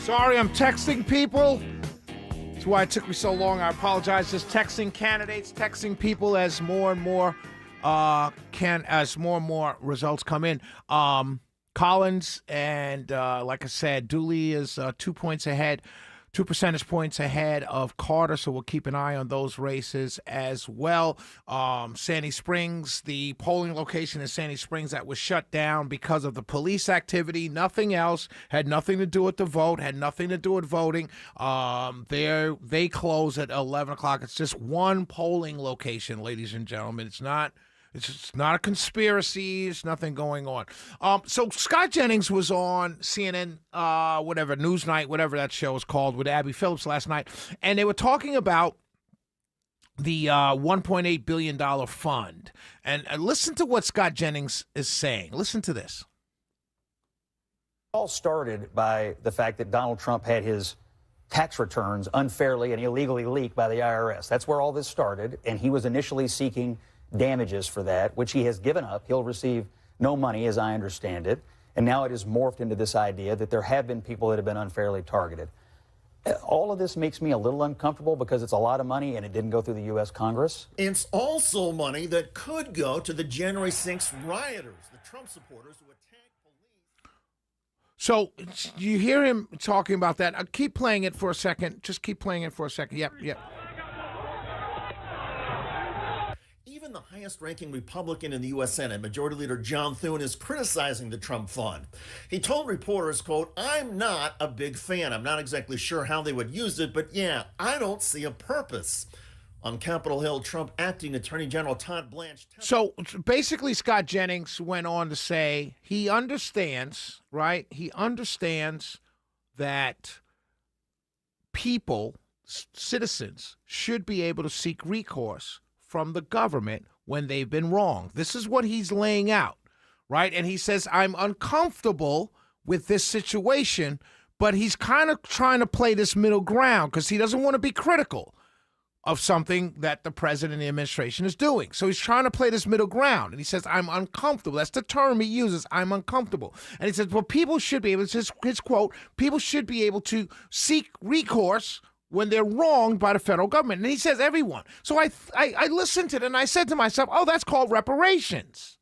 Sorry, I'm texting people. That's why it took me so long. I apologize. Just texting candidates, texting people as more and more results come in. Collins and like I said, Dooley is 2 points ahead. 2 percentage points ahead of Carter, so we'll keep an eye on those races as well. Sandy Springs, the polling location in Sandy Springs that was shut down because of the police activity, nothing else, had nothing to do with the vote, had nothing to do with voting. They close at 11 o'clock. It's just one polling location, ladies and gentlemen. It's not a conspiracy. It's nothing going on. So Scott Jennings was on CNN, whatever, Newsnight, whatever that show is called, with Abby Phillips last night. And they were talking about the $1.8 billion fund. And listen to what Scott Jennings is saying. Listen to this. It all started by the fact that Donald Trump had his tax returns unfairly and illegally leaked by the IRS. That's where all this started. And he was initially seeking damages for that, which he has given up. He'll receive no money, as I understand it. And now it has morphed into this idea that there have been people that have been unfairly targeted. All of this makes me a little uncomfortable because it's a lot of money and it didn't go through the U.S. Congress. It's also money that could go to the January 6th rioters, the Trump supporters who attacked police. So you hear him talking about that. I'll keep playing it for a second. Just keep playing it for a second. Yep. Even the highest-ranking Republican in the U.S. Senate, Majority Leader John Thune, is criticizing the Trump fund. He told reporters, quote, "I'm not a big fan. I'm not exactly sure how they would use it, but yeah, I don't see a purpose." On Capitol Hill, Trump Acting Attorney General Todd Blanche. So basically, Scott Jennings went on to say he understands, right? He understands that people, citizens, should be able to seek recourse from the government when they've been wrong. This is what he's laying out, right? And he says, I'm uncomfortable with this situation, but he's kind of trying to play this middle ground because he doesn't want to be critical of something that the president and the administration is doing. So he's trying to play this middle ground. And he says, I'm uncomfortable. That's the term he uses, I'm uncomfortable. And he says, well, people should be able, it's his quote, people should be able to seek recourse when they're wronged by the federal government. And he says everyone. So I listened to it and I said to myself, oh, that's called reparations.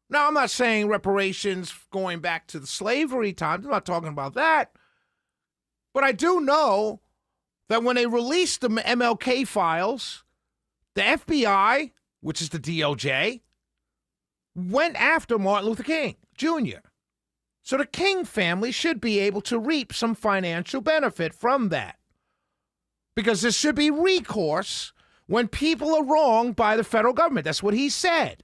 Now, I'm not saying reparations going back to the slavery times. I'm not talking about that. But I do know that when they released the MLK files, the FBI, which is the DOJ, went after Martin Luther King Jr. So the King family should be able to reap some financial benefit from that. Because there should be recourse when people are wronged by the federal government. That's what he said.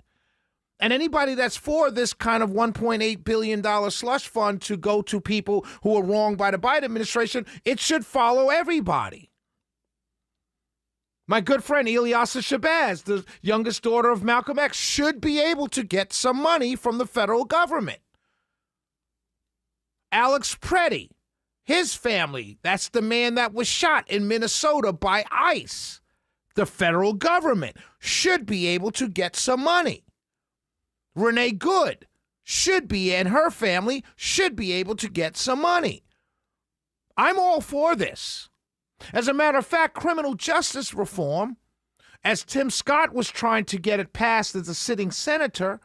And anybody that's for this kind of $1.8 billion slush fund to go to people who are wronged by the Biden administration, it should follow everybody. My good friend Ilyasa Shabazz, the youngest daughter of Malcolm X, should be able to get some money from the federal government. Alex Preddy, his family, that's the man that was shot in Minnesota by ICE. The federal government should be able to get some money. Renee Good should be, and her family should be able to get some money. I'm all for this. As a matter of fact, criminal justice reform, as Tim Scott was trying to get it passed as a sitting senator,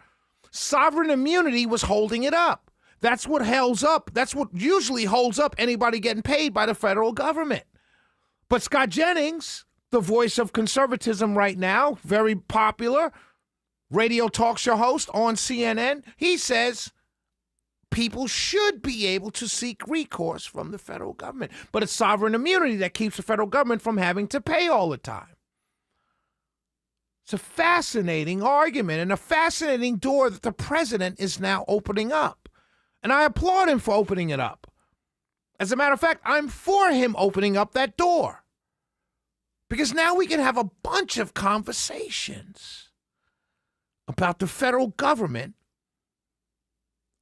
sovereign immunity was holding it up. That's what holds up. That's what usually holds up anybody getting paid by the federal government. But Scott Jennings, the voice of conservatism right now, very popular, radio talk show host on CNN, he says people should be able to seek recourse from the federal government. But it's sovereign immunity that keeps the federal government from having to pay all the time. It's a fascinating argument and a fascinating door that the president is now opening up. And I applaud him for opening it up. As a matter of fact, I'm for him opening up that door. Because now we can have a bunch of conversations about the federal government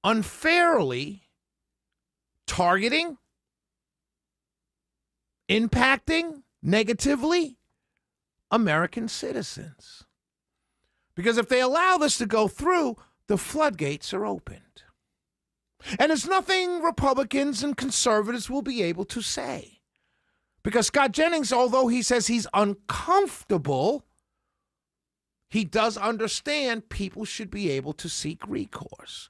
unfairly targeting, impacting negatively American citizens. Because if they allow this to go through, the floodgates are opened. And there's nothing Republicans and conservatives will be able to say. Because Scott Jennings, although he says he's uncomfortable, he does understand people should be able to seek recourse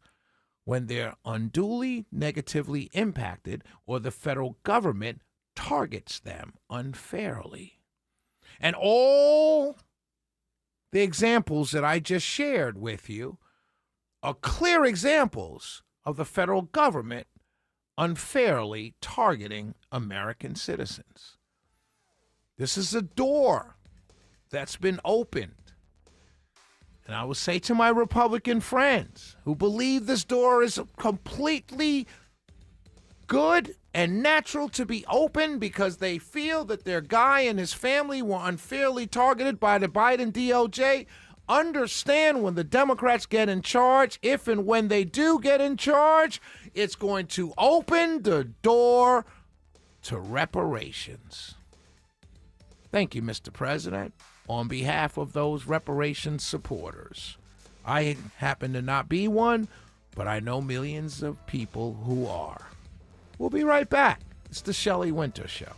when they're unduly negatively impacted or the federal government targets them unfairly. And all the examples that I just shared with you are clear examples of the federal government unfairly targeting American citizens. This is a door that's been opened. And I will say to my Republican friends who believe this door is completely good and natural to be open because they feel that their guy and his family were unfairly targeted by the Biden DOJ, understand when the Democrats get in charge, if and when they do get in charge, it's going to open the door to reparations. Thank you, Mr. President, on behalf of those reparations supporters. I happen to not be one, but I know millions of people who are. We'll be right back. It's the Shelley Winter Show.